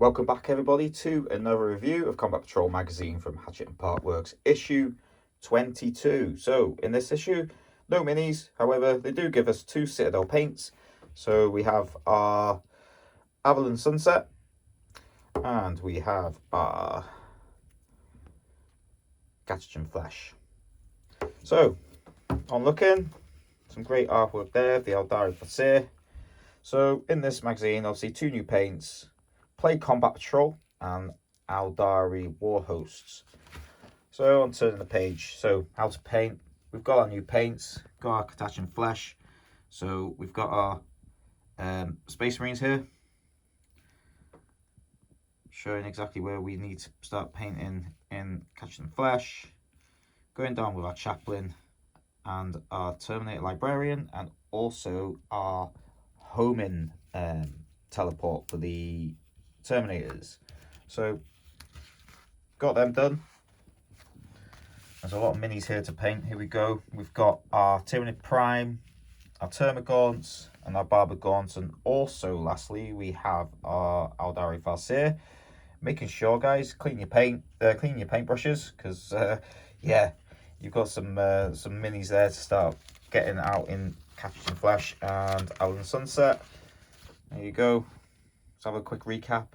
Welcome back everybody to another review of Combat Patrol magazine from Hatchet and Partworks, issue 22. So in this issue, no minis, however they do give us two Citadel paints. So we have our Avalon Sunset and we have our Gatchin Flesh. So on looking, some great artwork there, the Eldari Fasir. So in this magazine, obviously two new paints, Play Combat Patrol and Eldari War Hosts. So on turning the page, so how to paint. We've got our new paints, got our Gatchin Flesh. So we've got our Space Marines here, showing exactly where we need to start painting in Gatchin Flesh. Going down with our Chaplain and our Terminator Librarian, and also our homing teleport for the Terminators. So got them done. There's a lot of minis here to paint. Here we go. We've got our Tyranid Prime, our Termagaunts, and our Barbagaunts, and also lastly we have our Eldari Farseer. Making sure, guys, clean your paintbrushes, because yeah, you've got some minis there to start getting out in Gatchin Flesh and Avalon Sunset. There you go. Let's have a quick recap.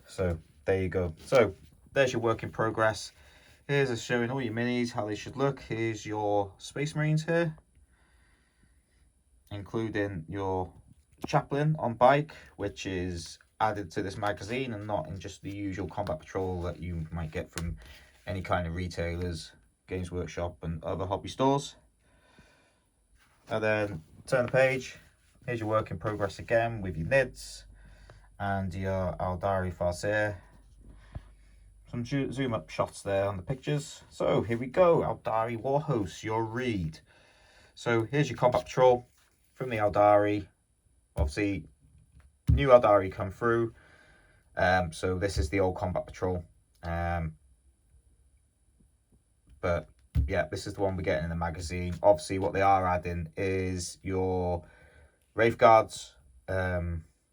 So there you go. So there's your work in progress. Here's us showing all your minis, how they should look. Here's your Space Marines here, including your Chaplain on bike, which is added to this magazine and not in just the usual Combat Patrol that you might get from any kind of retailers, Games Workshop and other hobby stores. And then turn the page. Here's your work in progress again with your NIDs and your Eldari Farseer. Some zoom up shots there on the pictures. So here we go, Eldari War Hosts, your read. So here's your Combat Patrol from the Eldari. Obviously, new Eldari come through. So this is the old Combat Patrol. But yeah, this is the one we're getting in the magazine. Obviously, what they are adding is your Wraith Guards.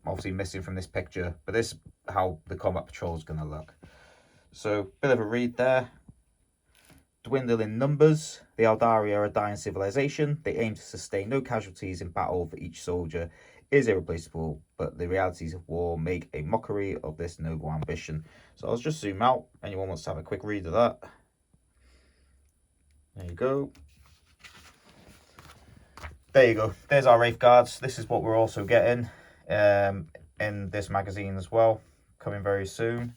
Obviously missing from this picture, but this is how the Combat Patrol is going to look. So, bit of a read there. Dwindle in numbers. The Eldari are a dying civilization. They aim to sustain no casualties in battle, for each soldier is irreplaceable, but the realities of war make a mockery of this noble ambition. So I'll just zoom out. Anyone wants to have a quick read of that? There you go. There you go. There's our Wraith Guards. This is what we're also getting in this magazine as well, coming very soon.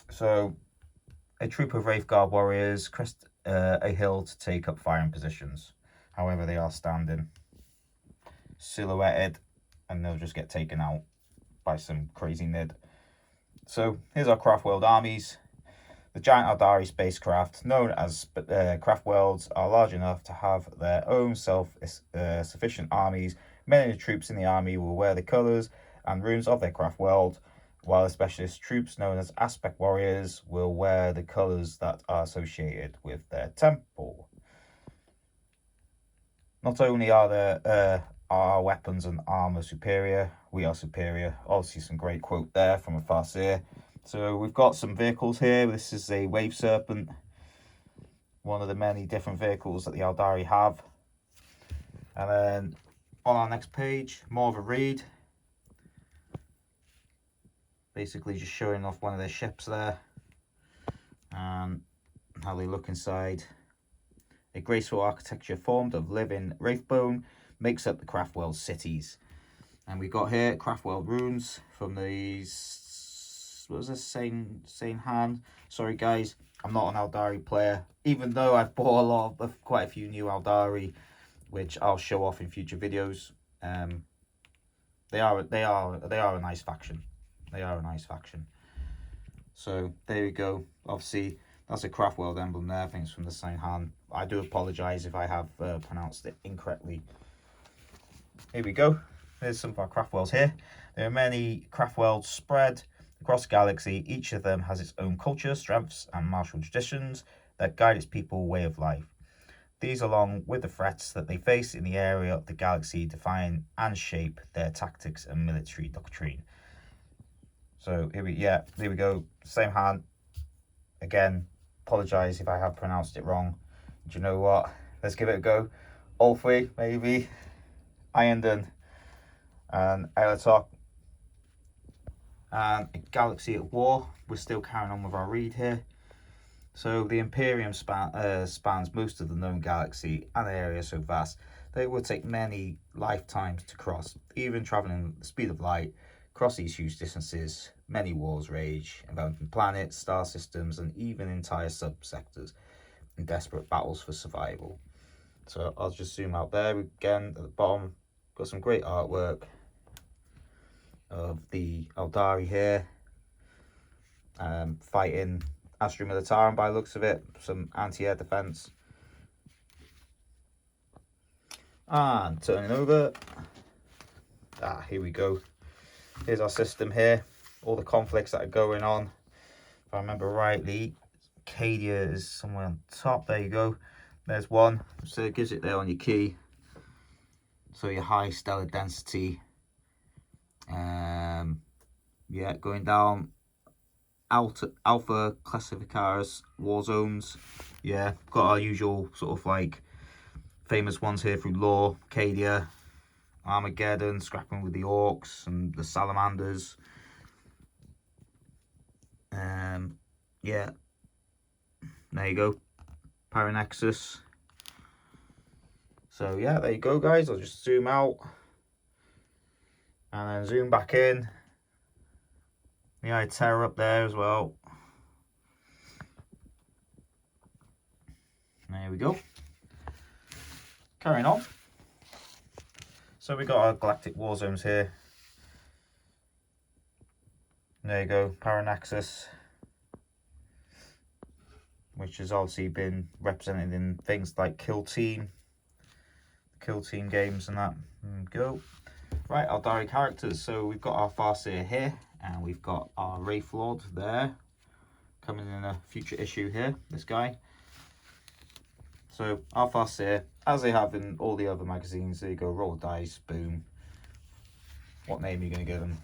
So a troop of Wraith Guard warriors crest a hill to take up firing positions. However, they are standing, silhouetted, and they'll just get taken out by some crazy nid. So here's our Craft World armies. The giant Eldari spacecraft, known as Craft Worlds, are large enough to have their own self-sufficient armies. Many of the troops in the army will wear the colours and runes of their Craft World, while the specialist troops, known as Aspect Warriors, will wear the colours that are associated with their temple. Not only are our weapons and armour superior, we are superior. Obviously some great quote there from a Farseer. So we've got some vehicles here. This is a Wave Serpent, one of the many different vehicles that the Eldari have. And then on our next page, more of a read. Basically just showing off one of their ships there and how they look inside. A graceful architecture formed of living wraithbone makes up the Craft World cities. And we got here Craft World runes from these, what was this, Sane Hand. Sorry guys, I'm not an Eldari player, even though I've bought quite a few new Eldari, which I'll show off in future videos. They are a nice faction. They are a nice faction. So there we go. Obviously, that's a Craft World emblem there. I think it's from the Sane Hand. I do apologise if I have pronounced it incorrectly. Here we go. There's some of our Craft Worlds here. There are many Craft Worlds spread across the galaxy. Each of them has its own culture, strengths, and martial traditions that guide its people way of life. These, along with the threats that they face in the area of the galaxy, define and shape their tactics and military doctrine. So here we go. Same hand. Again, apologise if I have pronounced it wrong. Do you know what? Let's give it a go. Ulfwe, maybe. Ironden and Eilithok. And Galaxy at War. We're still carrying on with our read here. So the Imperium spans most of the known galaxy, and the area is so vast that it would take many lifetimes to cross. Even travelling at the speed of light, across these huge distances, many wars rage, enveloping planets, star systems, and even entire subsectors in desperate battles for survival. So I'll just zoom out there again at the bottom. Got some great artwork of the Eldari here, fighting Astra Militarum by the looks of it, some anti-air defense. And turning over, here we go. Here's our system here, all the conflicts that are going on. If I remember rightly, Cadia is somewhere on top. There you go. There's one. So it gives it there on your key. So your high stellar density. Yeah, going down. Alpha Classificaris war zones. Yeah, got our usual sort of like famous ones here through lore. Cadia, Armageddon, scrapping with the orcs and the salamanders. Yeah, there you go. Paranexus. So yeah, there you go, guys. I'll just zoom out and then zoom back in. The Eye Terror up there as well. There we go. Carrying on. So we got our galactic war zones here. There you go, Paranaxis, which has obviously been represented in things like Kill Team games and that. Go. Right, our diary characters. So we've got our Farseer here, and we've got our Wraith Lord there, coming in a future issue here, this guy. So our Farseer, as they have in all the other magazines, there you go, roll dice, boom. What name are you going to give them?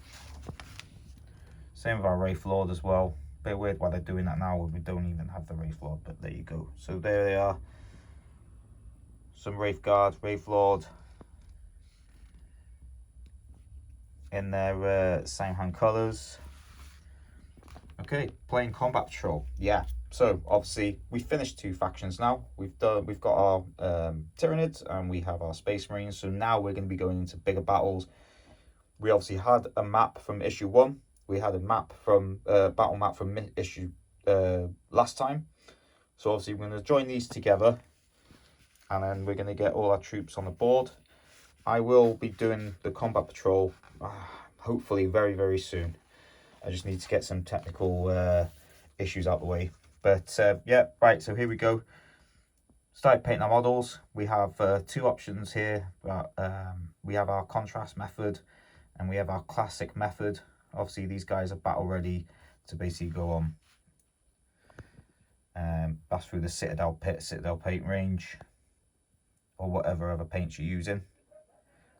Same with our Wraith Lord as well. Bit weird why they're doing that now when we don't even have the Wraith Lord, but there you go. So there they are. Some Wraith Guard, Wraith Lord. In their same hand colours. Okay, playing Combat Patrol. Yeah, so obviously we finished 2 factions now. We've got our Tyranids and we have our Space Marines. So now we're going to be going into bigger battles. We obviously had a map from issue 1. We had a map from battle map from issue last time. So obviously we're going to join these together, and then we're going to get all our troops on the board. I will be doing the Combat Patrol hopefully very, very soon. I just need to get some technical issues out the way. But yeah, right, so here we go. Start painting our models. We have 2 options here. We have our contrast method and we have our classic method. Obviously these guys are battle ready to basically go on. That's through the Citadel paint range, or whatever other paints you're using.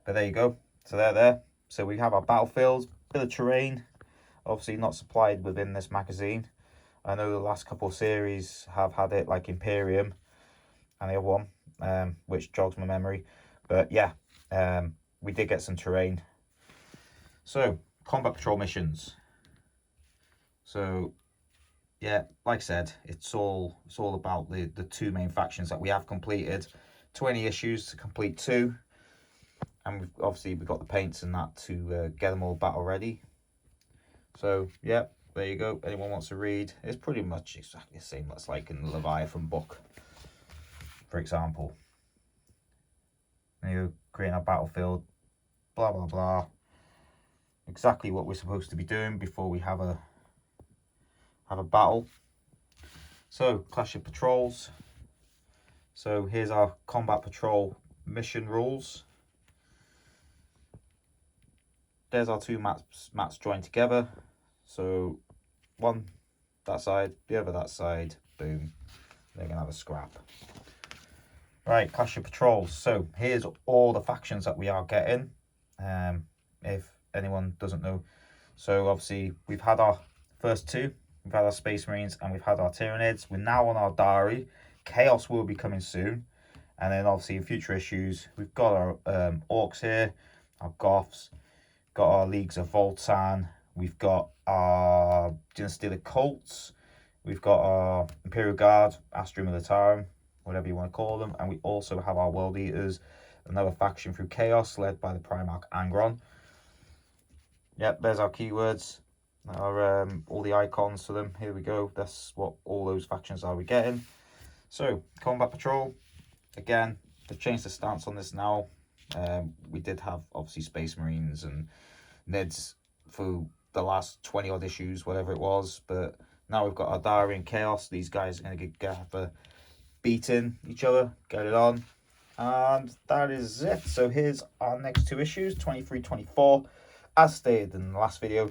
But there you go. So they're there. So we have our battlefields, bit of terrain, obviously not supplied within this magazine. I know the last couple of series have had it, like Imperium and the other one, which jogs my memory. But yeah, we did get some terrain. So Combat Patrol missions. So yeah, like I said, it's all about the 2 main factions that we have completed. 20 issues to complete 2. And we've got the paints and that to get them all battle ready. So yeah, there you go. Anyone wants to read, it's pretty much exactly the same as like in the Leviathan book, for example. You create our battlefield, blah blah blah. Exactly what we're supposed to be doing before we have a battle. So Clash of Patrols. So here's our Combat Patrol mission rules. There's our 2 mats joined together. So one that side, the other that side, boom. They're gonna have a scrap. Right, Clash of Patrols. So here's all the factions that we are getting. If anyone doesn't know. So obviously we've had our first two. We've had our Space Marines and we've had our Tyranids. We're now on our diary. Chaos will be coming soon. And then obviously in future issues, we've got our Orcs here, our Goths, got our Leagues of Voltan, we've got our Dynasty of the Cults, we've got our Imperial Guard, Astra Militarum, whatever you want to call them, and we also have our World Eaters, another faction through Chaos led by the Primarch Angron. Yep, there's our keywords, our all the icons for them. Here we go. That's what all those factions are we getting. So Combat Patrol, again, they've changed the stance on this now. We did have obviously Space Marines and Nids for the last 20 odd issues, whatever it was, but now we've got our Diary and Chaos. These guys are going to get beating each other, get it on, and that is it. So here's our next two issues, 23, 24. As stated in the last video,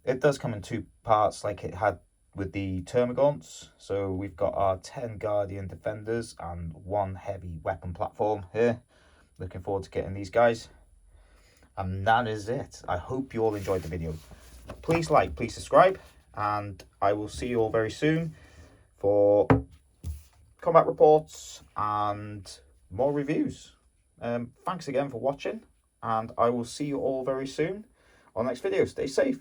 it does come in two parts like it had with the Termagants. So we've got our 10 Guardian Defenders and one heavy weapon platform here. Looking forward to getting these guys. And that is it. I hope you all enjoyed the video. Please like, please subscribe, and I will see you all very soon for combat reports and more reviews. Thanks again for watching, and I will see you all very soon on the next video. Stay safe.